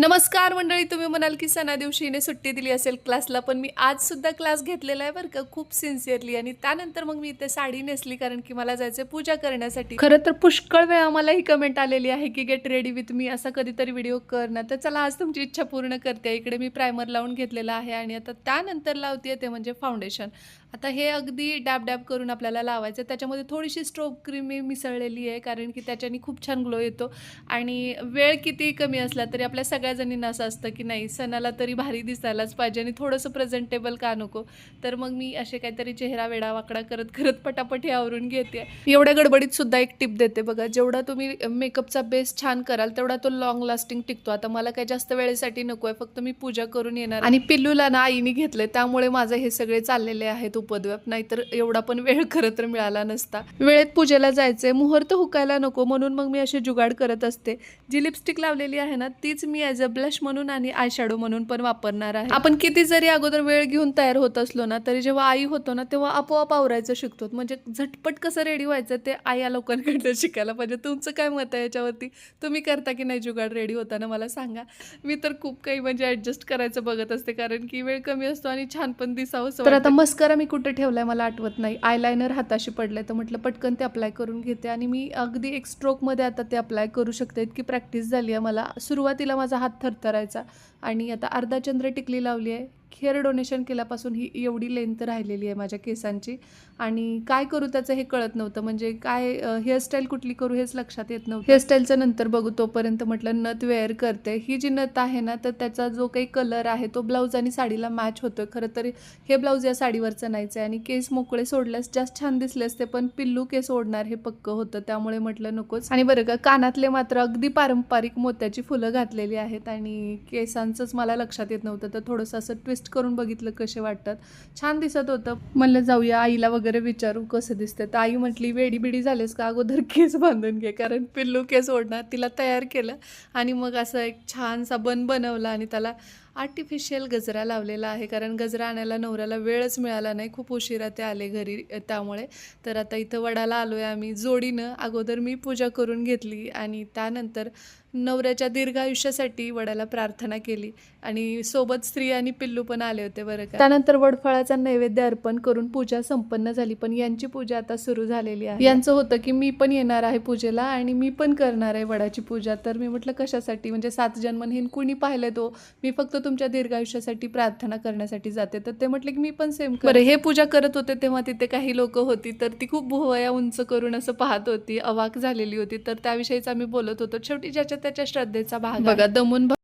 नमस्कार मंडळी, तुम्ही म्हणाल की सणा दिवशी हिने सुट्टी दिली असेल क्लासला, पण मी आज सुद्धा क्लास घेतलेला आहे बरं का, खूप सिन्सिअरली. आणि त्यानंतर मग मी इथे साडी नेसली कारण की मला जायचं पूजा करण्यासाठी. खरं तर पुष्कळ वेळा मला ही कमेंट आलेली आहे की गेट रेडी विथ मी, असा कधीतरी व्हिडिओ कर ना. तर चला आज तुमची इच्छा पूर्ण करते. इकडे मी प्रायमर लावून घेतलेला आहे आणि आता त्यानंतर लावते ते म्हणजे फाउंडेशन. आता हे अगदी डॅब डॅब करून आपल्याला लावायचं. त्याच्यामध्ये थोडीशी स्ट्रोब क्रीम मी मिसळलेली आहे कारण की त्याच्याने खूप छान ग्लो येतो. आणि वेळ किती कमी असला तरी आपल्या सगळ्या जणींना असं असतं की नाही, सणाला तरी भारी दिसायलाच पाहिजे आणि थोडंसं प्रेझेंटेबल का नको. तर मग मी असे काहीतरी चेहरा वेडा वाकडा करत करत पटापट हे आवरून घेते. एवढ्या गडबडीत सुद्धा एक टिप देते बघा, जेवढा तुम्ही मेकअपचा बेस छान कराल तेवढा तो लॉंग लास्टिंग टिकतो. आता मला काही जास्त वेळेसाठी नको आहे, फक्त मी पूजा करून येणार आणि पिल्लूला ना आईने घेतले, त्यामुळे माझे हे सगळे चाललेले आहेत उपद्व्याप. नाहीतर एवढा पण वेळ खरं तर मिळाला नसता. वेळेत पूजेला जायचंय, मुहूर्त हुकायला नको म्हणून मग मी असे जुगाड करत असते. जी लिपस्टिक लावलेली आहे ना तीच मी ॲज अ ब्लश म्हणून आणि आय शॅडो म्हणून पण वापरणार आहे. आपण किती जरी अगोदर वेळ घेऊन तयार होत असलो ना तरी जेव्हा आई होतो ना तेव्हा आपोआप आवरायचं शिकतो. म्हणजे झटपट कसं रेडी व्हायचं ते आई या लोकांकडनं शिकायला पाहिजे. तुमचं काय मत आहे याच्यावरती? तुम्ही करता की नाही जुगाड रेडी होताना मला सांगा. मी तर खूप काही म्हणजे ॲडजस्ट करायचं बघत असते कारण की वेळ कमी असतो आणि छान पण दिसावं. तर आता मस्करा मी कुठे ठेवलाय मला आठवत नाही. आयलायनर हाताशी पडलंय तर म्हटलं पटकन ते अप्लाय करून घेते आणि मी अगदी एक स्ट्रोकमध्ये आता ते अप्लाय करू शकते. इतकी प्रॅक्टिस झाली आहे मला. सुरुवातीला माझा हात थरथरायचा आणि आता अर्धा चंद्र टिकली लावली आहे. हेअर डोनेशन केल्यापासून ही एवढी लेंथ राहिलेली आहे माझ्या केसांची आणि काय करू त्याचं हे कळत नव्हतं. म्हणजे काय हेअरस्टाईल कुठली करू हेच लक्षात येत नव्हतं. हेअरस्टाईलचं नंतर बघू, तोपर्यंत म्हटलं नथ वेअर करते. ही जी नथ आहे ना तर त्याचा जो काही कलर आहे तो ब्लाऊज आणि साडीला मॅच होतोय. खरं तरी हे ब्लाऊज या साडीवरचं नाहीच आहे आणि केस मोकळे सोडल्यास जास्त छान दिसले असते, पण पिल्लू केस ओढणार हे पक्क होतं, त्यामुळे म्हटलं नकोच. आणि बरं का, कानातले मात्र अगदी पारंपरिक मोत्याची फुलं घातलेली आहेत आणि केसांचंच मला लक्षात येत नव्हतं, तर थोडंसं असं ट्विस्ट करून बघितलं कसे वाटतात. छान दिसत होतं. म्हणलं जाऊया आईला वगैरे विचारू कसं दिसतं. तर आई म्हटली वेडी बिडी झालेस का, अगोदर केस बांधून घे कारण पिल्लू केस ओढणार. तिला तयार केलं आणि मग असं एक छानसा बन बनवला आणि त्याला आर्टिफिशियल गजरा लावलेला आहे कारण गजरा आणायला नवऱ्याला वेळच मिळाला नाही, खूप उशिरा ते आले घरी त्यामुळे. तर आता इथं वडाला आलो आहे आम्ही जोडीनं. अगोदर मी पूजा करून घेतली आणि त्यानंतर नवऱ्याच्या दीर्घ आयुष्यासाठी वडाला प्रार्थना केली आणि सोबत स्त्री आणि पिल्लू पण आले होते बरं का. त्यानंतर वडफळाचा नैवेद्य अर्पण करून पूजा संपन्न झाली. पण यांची पूजा आता सुरू झालेली आहे. यांचं होतं की मी पण येणार आहे पूजेला आणि मी पण करणार आहे वडाची पूजा. तर मी म्हटलं कशासाठी, म्हणजे 7 जन्म हे कुणी पाहिलं तो, मी फक्त तुमच्या दीर्घायुष्यासाठी प्रार्थना करण्यासाठी जाते. तर ते म्हटले की मी पण सेम बरं. हे पूजा करत होते तेव्हा तिथे काही लोक होती, तर ती खूप भुवया उंच करून असं पाहत होती, अवाक झालेली होती. तर त्याविषयीच आम्ही बोलत होतो. शेवटी ज्याच्या त्याच्या श्रद्धेचा भाग बघा, दमून